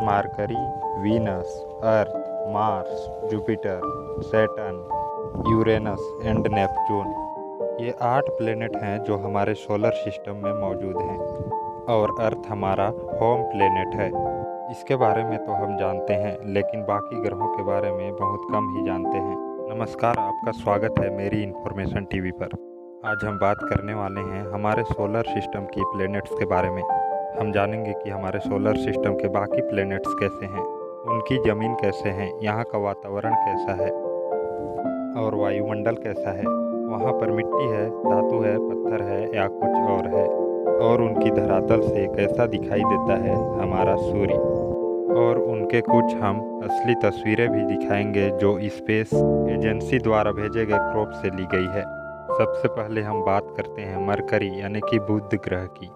Mercury, Venus, earth, Mars, Jupiter, Saturn, Uranus and Neptune. ये 8 planet हैं जो हमारे सोलर सिस्टम में मौजूद हैं और अर्थ हमारा होम प्लेनेट है। इसके बारे में तो हम जानते हैं, लेकिन बाकी ग्रहों के बारे में बहुत कम ही जानते हैं। नमस्कार, आपका स्वागत है मेरी इन्फॉर्मेशन टीवी पर। आज हम बात करने वाले हैं हमारे सोलर सिस्टम की प्लेनेट्स के बारे में। हम जानेंगे कि हमारे सोलर सिस्टम के बाकी प्लेनेट्स कैसे हैं, उनकी ज़मीन कैसे है, यहाँ का वातावरण कैसा है और वायुमंडल कैसा है, वहाँ पर मिट्टी है, धातु है, पत्थर है या कुछ और है, और उनकी धरातल से कैसा दिखाई देता है हमारा सूर्य। और उनके कुछ हम असली तस्वीरें भी दिखाएंगे जो स्पेस एजेंसी द्वारा भेजे गए क्रॉप से ली गई है। सबसे पहले हम बात करते हैं मरकरी यानी कि बुध ग्रह की।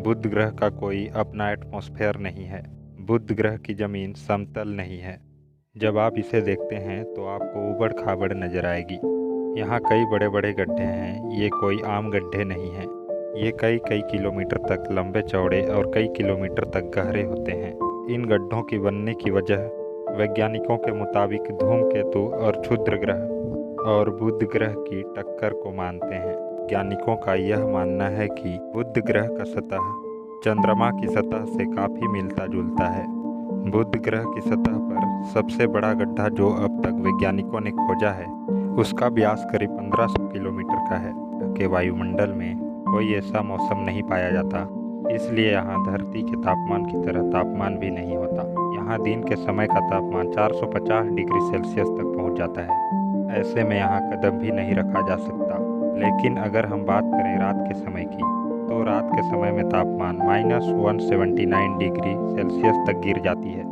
बुध ग्रह का कोई अपना एटमॉस्फेयर नहीं है। बुध ग्रह की ज़मीन समतल नहीं है। जब आप इसे देखते हैं तो आपको ऊबड़ खाबड़ नज़र आएगी। यहाँ कई बड़े बड़े गड्ढे हैं। ये कोई आम गड्ढे नहीं हैं। ये कई कई किलोमीटर तक लंबे चौड़े और कई किलोमीटर तक गहरे होते हैं। इन गड्ढों की बनने की वजह वैज्ञानिकों के मुताबिक धूमकेतु और क्षुद्र ग्रह और बुध ग्रह की टक्कर को मानते हैं। वैज्ञानिकों का यह मानना है कि बुध ग्रह का सतह चंद्रमा की सतह से काफ़ी मिलता जुलता है। बुध ग्रह की सतह पर सबसे बड़ा गड्ढा जो अब तक वैज्ञानिकों ने खोजा है, उसका व्यास करीब 1500 किलोमीटर का है। के वायुमंडल में कोई ऐसा मौसम नहीं पाया जाता, इसलिए यहाँ धरती के तापमान की तरह तापमान भी नहीं होता। यहाँ दिन के समय का तापमान 450 डिग्री सेल्सियस तक पहुँच जाता है। ऐसे में यहाँ कदम भी नहीं रखा जा सकता। लेकिन अगर हम बात करें रात के समय की, तो रात के समय में तापमान -179 डिग्री सेल्सियस तक गिर जाती है।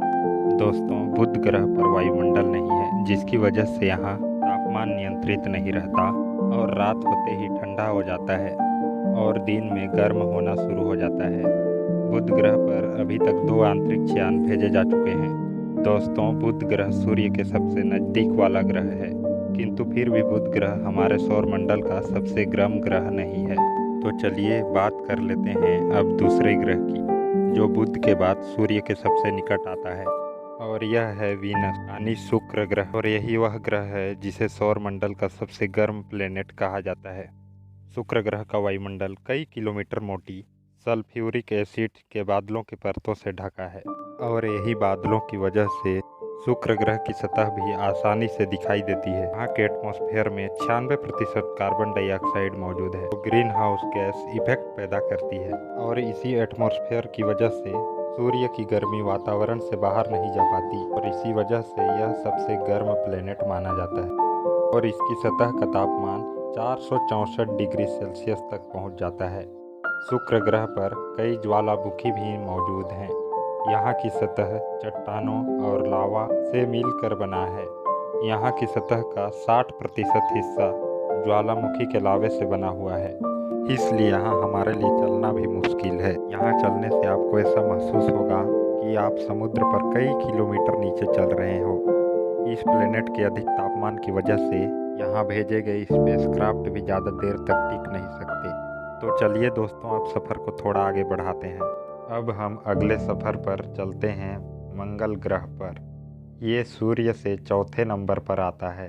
दोस्तों, बुध ग्रह पर वायुमंडल नहीं है, जिसकी वजह से यहाँ तापमान नियंत्रित नहीं रहता और रात होते ही ठंडा हो जाता है और दिन में गर्म होना शुरू हो जाता है। बुध ग्रह पर अभी तक 2 अंतरिक्ष यान भेजे जा चुके हैं। दोस्तों, बुध ग्रह सूर्य के सबसे नज़दीक वाला ग्रह है, किंतु फिर भी बुध ग्रह हमारे सौरमंडल का सबसे गर्म ग्रह नहीं है। तो चलिए बात कर लेते हैं अब दूसरे ग्रह की, जो बुध के बाद सूर्य के सबसे निकट आता है, और यह है वीनस यानी शुक्र ग्रह। और यही वह ग्रह है जिसे सौरमंडल का सबसे गर्म प्लेनेट कहा जाता है। शुक्र ग्रह का वायुमंडल कई किलोमीटर मोटी सल्फ्यूरिक एसिड के बादलों की परतों से ढका है, और यही बादलों की वजह से शुक्र ग्रह की सतह भी आसानी से दिखाई देती है। यहाँ के एटमॉस्फेयर में 96% कार्बन डाइऑक्साइड मौजूद है, जो ग्रीन हाउस गैस इफेक्ट पैदा करती है, और इसी एटमॉस्फेयर की वजह से सूर्य की गर्मी वातावरण से बाहर नहीं जा पाती, और इसी वजह से यह सबसे गर्म प्लेनेट माना जाता है। और इसकी सतह का तापमान 464 डिग्री सेल्सियस तक पहुँच जाता है। शुक्र ग्रह पर कई ज्वालामुखी भी मौजूद हैं। यहाँ की सतह चट्टानों और लावा से मिलकर बना है। यहाँ की सतह का 60% हिस्सा ज्वालामुखी के लावे से बना हुआ है, इसलिए यहाँ हमारे लिए चलना भी मुश्किल है। यहाँ चलने से आपको ऐसा महसूस होगा कि आप समुद्र पर कई किलोमीटर नीचे चल रहे हो। इस प्लेनेट के अधिक तापमान की वजह से यहाँ भेजे गए स्पेसक्राफ्ट भी ज़्यादा देर तक टिक नहीं सकते। तो चलिए दोस्तों, अब सफ़र को थोड़ा आगे बढ़ाते हैं। अब हम अगले सफ़र पर चलते हैं मंगल ग्रह पर। ये सूर्य से चौथे नंबर पर आता है।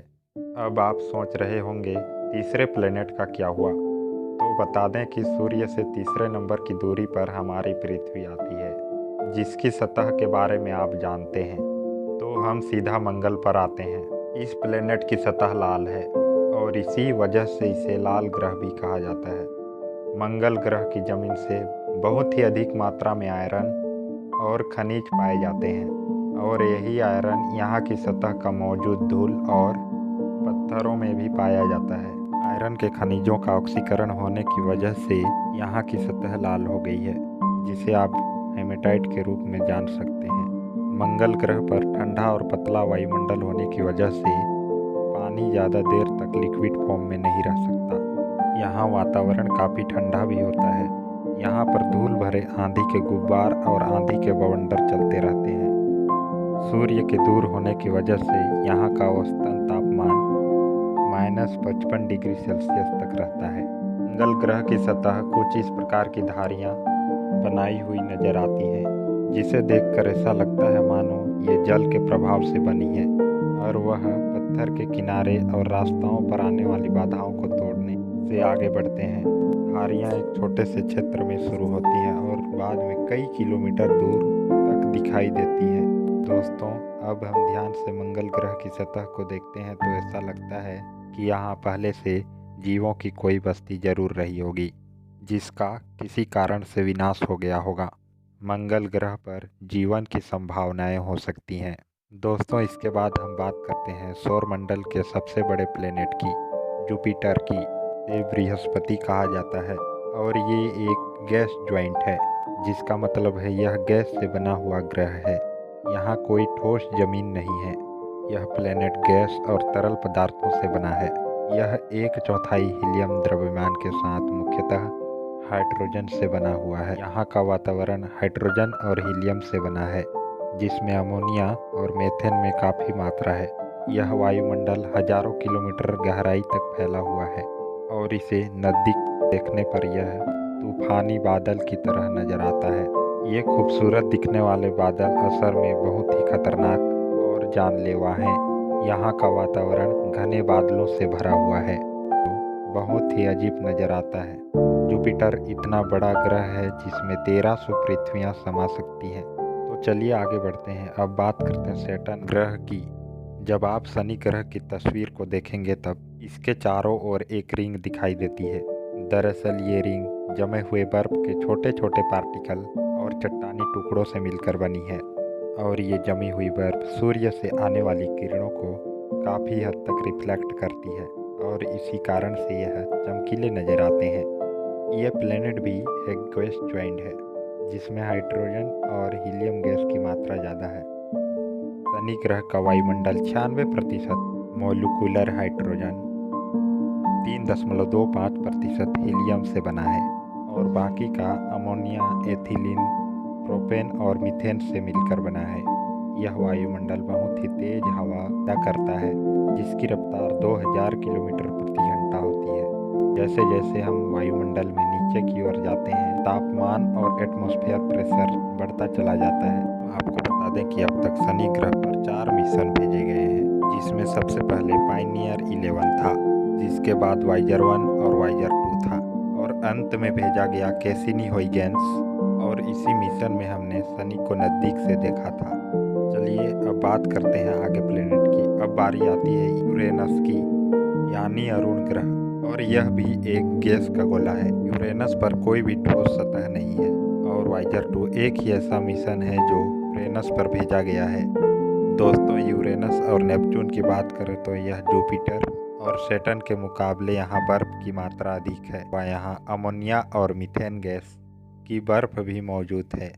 अब आप सोच रहे होंगे तीसरे प्लेनेट का क्या हुआ। तो बता दें कि सूर्य से तीसरे नंबर की दूरी पर हमारी पृथ्वी आती है, जिसकी सतह के बारे में आप जानते हैं। तो हम सीधा मंगल पर आते हैं। इस प्लेनेट की सतह लाल है और इसी वजह से इसे लाल ग्रह भी कहा जाता है। मंगल ग्रह की ज़मीन से बहुत ही अधिक मात्रा में आयरन और खनिज पाए जाते हैं, और यही आयरन यहाँ की सतह का मौजूद धूल और पत्थरों में भी पाया जाता है। आयरन के खनिजों का ऑक्सीकरण होने की वजह से यहाँ की सतह लाल हो गई है, जिसे आप हेमेटाइट के रूप में जान सकते हैं। मंगल ग्रह पर ठंडा और पतला वायुमंडल होने की वजह से पानी ज़्यादा देर तक लिक्विड फॉर्म में नहीं रह सकता। यहाँ वातावरण काफ़ी ठंडा भी होता है। यहाँ पर धूल भरे आंधी के गुब्बार और आंधी के बवंडर चलते रहते हैं। सूर्य के दूर होने की वजह से यहाँ का औसतन तापमान -55 डिग्री सेल्सियस तक रहता है। मंगल ग्रह की सतह कुछ इस प्रकार की धारियाँ बनाई हुई नजर आती हैं, जिसे देखकर ऐसा लगता है मानो ये जल के प्रभाव से बनी है और वह पत्थर के किनारे और रास्ताओं पर आने वाली बाधाओं को तोड़ने से आगे बढ़ते हैं। धारियाँ एक छोटे से क्षेत्र में शुरू होती हैं और बाद में कई किलोमीटर दूर तक दिखाई देती हैं। दोस्तों, अब हम ध्यान से मंगल ग्रह की सतह को देखते हैं तो ऐसा लगता है कि यहाँ पहले से जीवों की कोई बस्ती जरूर रही होगी, जिसका किसी कारण से विनाश हो गया होगा। मंगल ग्रह पर जीवन की संभावनाएं हो सकती हैं। दोस्तों, इसके बाद हम बात करते हैं सौरमंडल के सबसे बड़े प्लेनेट की, जुपिटर की। ये बृहस्पति कहा जाता है और ये एक गैस ज्वाइंट है, जिसका मतलब है यह गैस से बना हुआ ग्रह है। यहाँ कोई ठोस जमीन नहीं है। यह प्लेनेट गैस और तरल पदार्थों से बना है। यह 1/4 हीलियम द्रव्यमान के साथ मुख्यतः हाइड्रोजन से बना हुआ है। यहाँ का वातावरण हाइड्रोजन और हीलियम से बना है, जिसमें अमोनिया और मीथेन में काफ़ी मात्रा है। यह वायुमंडल हजारों किलोमीटर गहराई तक फैला हुआ है और इसे नज़दीक देखने पर यह तूफानी बादल की तरह नजर आता है। ये खूबसूरत दिखने वाले बादल असल में बहुत ही खतरनाक और जानलेवा हैं। यहाँ का वातावरण घने बादलों से भरा हुआ है, जो बहुत ही अजीब नजर आता है। जुपिटर इतना बड़ा ग्रह है जिसमें 1300 पृथ्वियाँ समा सकती हैं। तो चलिए आगे बढ़ते हैं। अब बात करते हैं सैटर्न ग्रह की। जब आप शनि ग्रह की तस्वीर को देखेंगे तब इसके चारों ओर एक रिंग दिखाई देती है। दरअसल ये रिंग जमे हुए बर्फ के छोटे छोटे पार्टिकल और चट्टानी टुकड़ों से मिलकर बनी है और ये जमी हुई बर्फ सूर्य से आने वाली किरणों को काफ़ी हद तक रिफ्लेक्ट करती है और इसी कारण से यह चमकीले नज़र आते हैं। यह प्लेनेट भी एक गैस ज्वाइंट है, जिसमें हाइड्रोजन और हीलियम गैस की मात्रा ज़्यादा है। शनि ग्रह का वायुमंडल 96% मोलिकुलर हाइड्रोजन, 3.25% हीलियम से बना है और बाकी का अमोनिया, एथिलीन, प्रोपेन और मीथेन से मिलकर बना है। यह वायुमंडल बहुत ही तेज हवा पैदा करता है, जिसकी रफ्तार 2000 किलोमीटर प्रति घंटा होती है। जैसे जैसे हम वायुमंडल में नीचे की ओर जाते हैं, तापमान और एटमॉस्फेयर प्रेशर बढ़ता चला जाता है। आपको बता दें कि अब तक शनि ग्रह पर 4 मिशन भेजे गए हैं, जिसमें सबसे पहले पायनियर 11 था, जिसके बाद वाइजर 1 और वाइजर 2 था और अंत में भेजा गया कैसिनी huygens। और इसी मिशन में हमने शनि को नज़दीक से देखा था। चलिए अब बात करते हैं आगे प्लेनेट की। अब बारी आती है यूरेनस की, यानी अरुण ग्रह, और यह भी एक गैस का गोला है। यूरेनस पर कोई भी ठोस सतह नहीं है और वाइजर 2 एक ही ऐसा मिशन है जो यूरेनस पर भेजा गया है। दोस्तों, यूरेनस और नेपच्यून की बात करें तो यह जुपिटर और सैटर्न के मुकाबले यहाँ बर्फ की मात्रा अधिक है। वह यहाँ अमोनिया और मीथेन गैस की बर्फ भी मौजूद है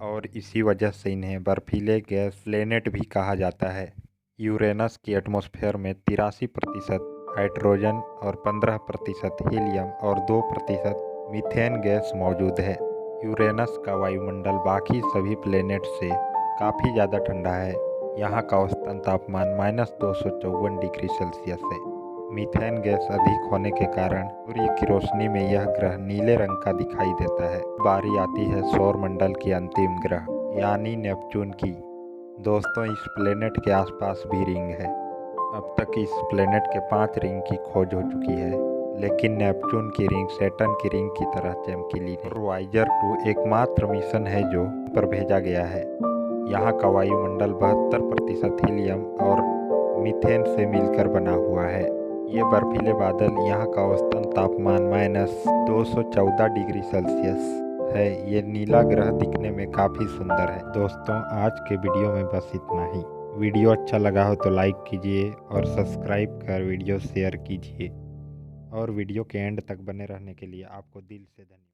और इसी वजह से इन्हें बर्फीले गैस प्लेनेट भी कहा जाता है। यूरेनस की एटमॉस्फेयर में 83% हाइड्रोजन और 15% हीलियम और 2% मीथेन गैस मौजूद है। यूरेनस का वायुमंडल बाकी सभी प्लेनेट से काफ़ी ज़्यादा ठंडा है। यहाँ का औसतन तापमान -254 डिग्री सेल्सियस है। मीथेन गैस अधिक होने के कारण सूर्य की रोशनी में यह ग्रह नीले रंग का दिखाई देता है। बारी आती है सौरमंडल की अंतिम ग्रह यानी नेपच्यून की। दोस्तों, इस प्लेनेट के आसपास भी रिंग है। अब तक इस प्लेनेट के 5 रिंग की खोज हो चुकी है, लेकिन नेपच्यून की रिंग सैटर्न की रिंग की तरह चमकीली नहीं। वाइजर 2 एकमात्र मिशन है जो पर भेजा गया है। यहाँ का वायुमंडल 72% हीलियम और मीथेन से मिलकर बना हुआ है। ये बर्फीले बादल यहाँ का औसतन तापमान -214 डिग्री सेल्सियस है। ये नीला ग्रह दिखने में काफ़ी सुंदर है। दोस्तों, आज के वीडियो में बस इतना ही। वीडियो अच्छा लगा हो तो लाइक कीजिए और सब्सक्राइब कर वीडियो शेयर कीजिए और वीडियो के एंड तक बने रहने के लिए आपको दिल से धन्यवाद।